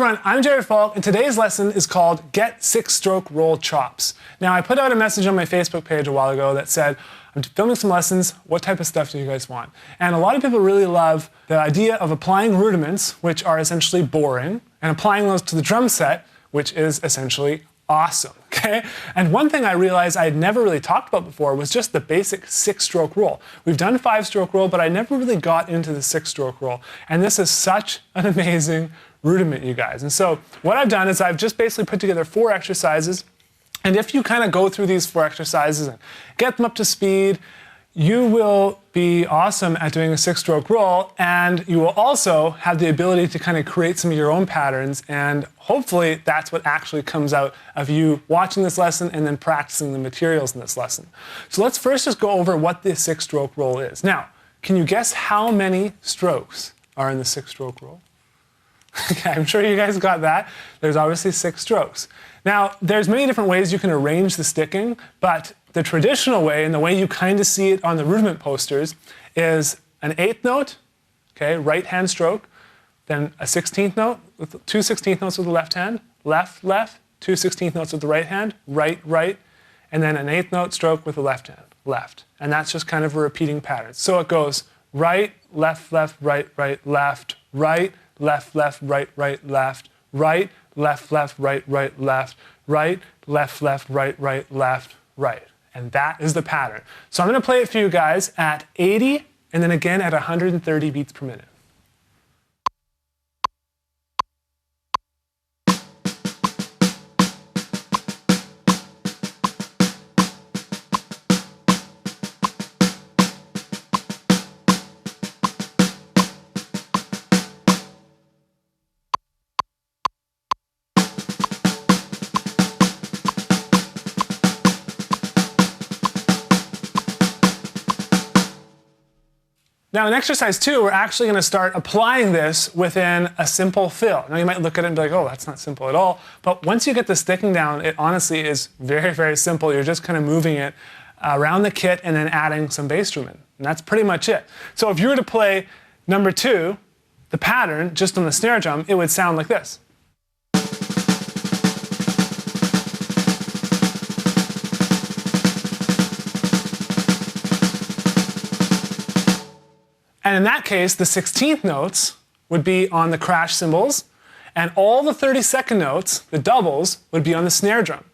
everyone, I'm Falk, and today's lesson is called Get 6-Stroke Roll Chops. Now, I put out a message on my Facebook page a while ago that said, I'm filming some lessons, what type of stuff do you guys want? And a lot of people really love the idea of applying rudiments, which are essentially boring, and applying those to the drum set, which is essentially awesome, okay? And one thing I realized I had never really talked about before was just the basic 6-stroke roll. We've done 5-stroke roll, but I never really got into the 6-stroke roll. And this is such an amazing rudiment, you guys. And so what I've done is I've just basically put together 4 exercises. And if you kind of go through these 4 exercises and get them up to speed, you will be awesome at doing a 6-stroke roll, and you will also have the ability to kind of create some of your own patterns, and hopefully that's what actually comes out of you watching this lesson and then practicing the materials in this lesson. So let's first just go over what the 6-stroke roll is. Now, can you guess how many strokes are in the 6-stroke roll? Okay, I'm sure you guys got that. There's obviously 6 strokes. Now, there's many different ways you can arrange the sticking, but the traditional way, and the way you kind of see it on the rudiment posters, is an 8th note, okay, right hand stroke, then a 16th note, with 2 16th notes with the left hand, left, left, 2 16th notes with the right hand, right, right, and then an 8th note stroke with the left hand, left. And that's just kind of a repeating pattern. So it goes right, left, left, right, right, left, right, left, left, right, right, left, right, left, left, right, right, left, right, left, left, right, right, left, right. And that is the pattern. So I'm going to play it for you guys at 80 and then again at 130 beats per minute. Now in exercise 2, we're actually going to start applying this within a simple fill. Now you might look at it and be like, oh, that's not simple at all. But once you get the sticking down, it honestly is very, very simple. You're just kind of moving it around the kit and then adding some bass drum in. And that's pretty much it. So if you were to play number 2, the pattern, just on the snare drum, it would sound like this. And in that case, the 16th notes would be on the crash cymbals, and all the 32nd notes, the doubles, would be on the snare drum.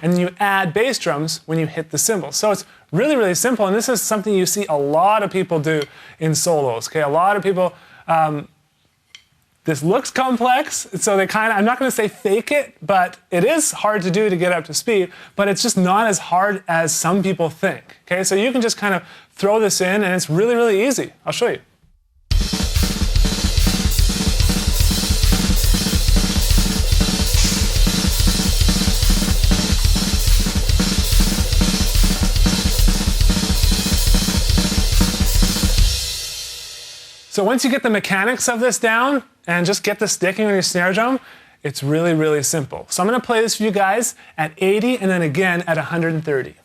And then you add bass drums when you hit the cymbals. So it's really, really simple, and this is something you see a lot of people do in solos. Okay, a lot of people, this looks complex, so they kind of, I'm not going to say fake it, but it is hard to do to get up to speed, but it's just not as hard as some people think. Okay, so you can just kind of throw this in, and it's really, really easy. I'll show you. So once you get the mechanics of this down and just get the sticking on your snare drum, it's really, really simple. So I'm going to play this for you guys at 80 and then again at 130.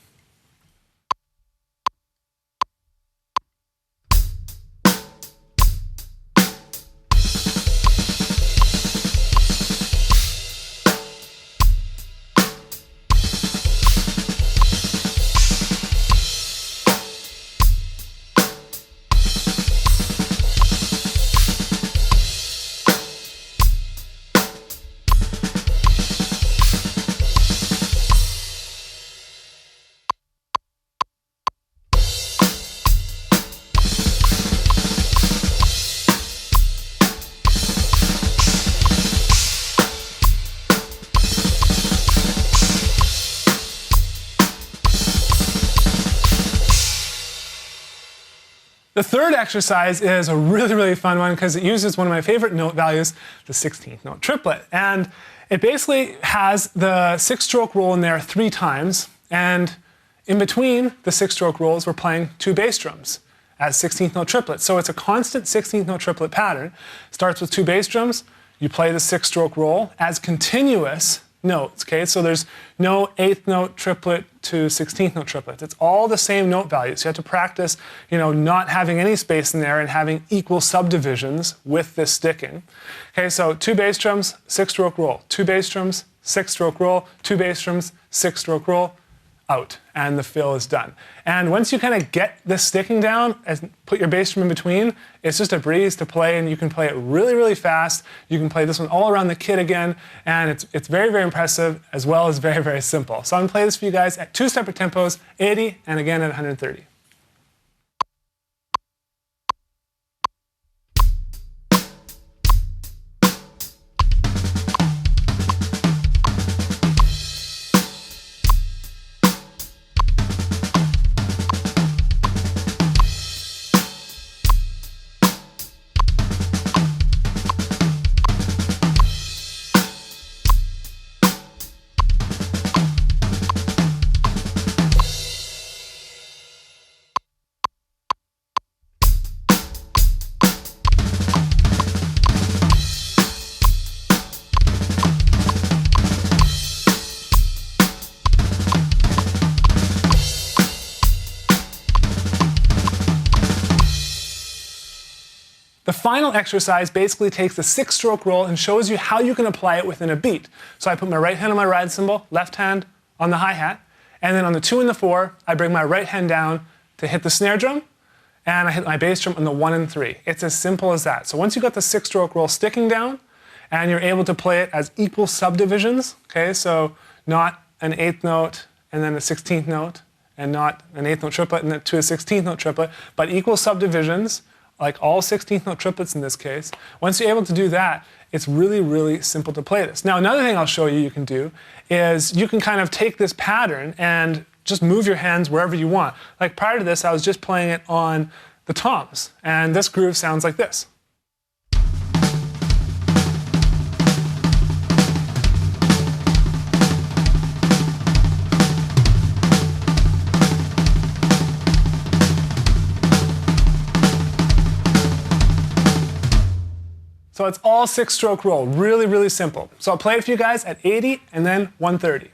The third exercise is a really, really fun one because it uses one of my favorite note values, the 16th note triplet. And it basically has the 6-stroke roll in there 3 times. And in between the 6-stroke rolls, we're playing 2 bass drums as 16th note triplets. So it's a constant 16th note triplet pattern. Starts with 2 bass drums. You play the 6-stroke roll as continuous notes, okay? So there's no 8th note triplet to 16th note triplets. It's all the same note values. You have to practice, not having any space in there and having equal subdivisions with this sticking. Okay, so 2 bass drums, 6-stroke roll. 2 bass drums, 6-stroke roll. 2 bass drums, 6-stroke roll. Out, and the fill is done. And once you kind of get this sticking down and put your bass drum in between, it's just a breeze to play, and you can play it really, really fast. You can play this one all around the kit again, and it's very, very impressive, as well as very, very simple. So I'm gonna play this for you guys at 2 separate tempos, 80 and again at 130. The final exercise basically takes the 6-stroke roll and shows you how you can apply it within a beat. So I put my right hand on my ride cymbal, left hand on the hi-hat, and then on the 2 and the 4, I bring my right hand down to hit the snare drum, and I hit my bass drum on the 1 and 3. It's as simple as that. So once you got the 6-stroke roll sticking down, and you're able to play it as equal subdivisions, okay, so not an 8th note and then a 16th note, and not an 8th note triplet and then to a 16th note triplet, but equal subdivisions, like all 16th note triplets in this case. Once you're able to do that, it's really, really simple to play this. Now, another thing I'll show you can do is you can kind of take this pattern and just move your hands wherever you want. Like prior to this, I was just playing it on the toms, and this groove sounds like this. So it's all 6-stroke roll, really, really simple. So I'll play it for you guys at 80 and then 130.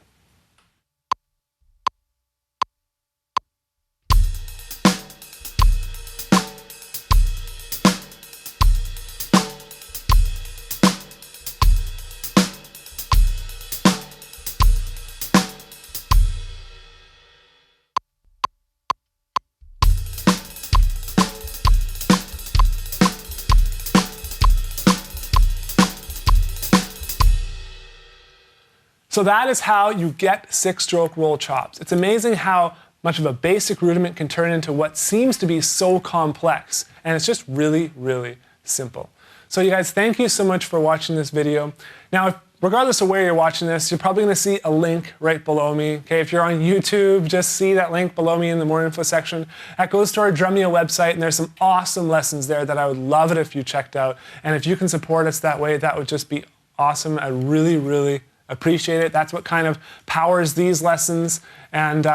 So that is how you get 6-stroke roll chops. It's amazing how much of a basic rudiment can turn into what seems to be so complex. And it's just really, really simple. So you guys, thank you so much for watching this video. Now, regardless of where you're watching this, you're probably gonna see a link right below me. Okay, if you're on YouTube, just see that link below me in the more info section. That goes to our Drumeo website, and there's some awesome lessons there that I would love it if you checked out. And if you can support us that way, that would just be awesome. I really, really appreciate it. That's what kind of powers these lessons. And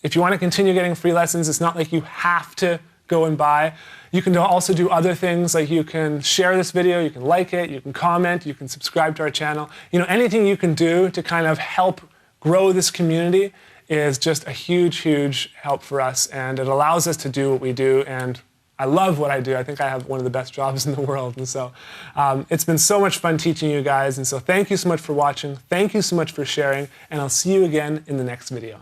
if you want to continue getting free lessons, it's not like you have to go and buy. You can also do other things, like you can share this video, you can like it, you can comment, you can subscribe to our channel. Anything you can do to kind of help grow this community is just a huge, huge help for us. And it allows us to do what we do. And I love what I do. I think I have one of the best jobs in the world. And so it's been so much fun teaching you guys. And so thank you so much for watching. Thank you so much for sharing. And I'll see you again in the next video.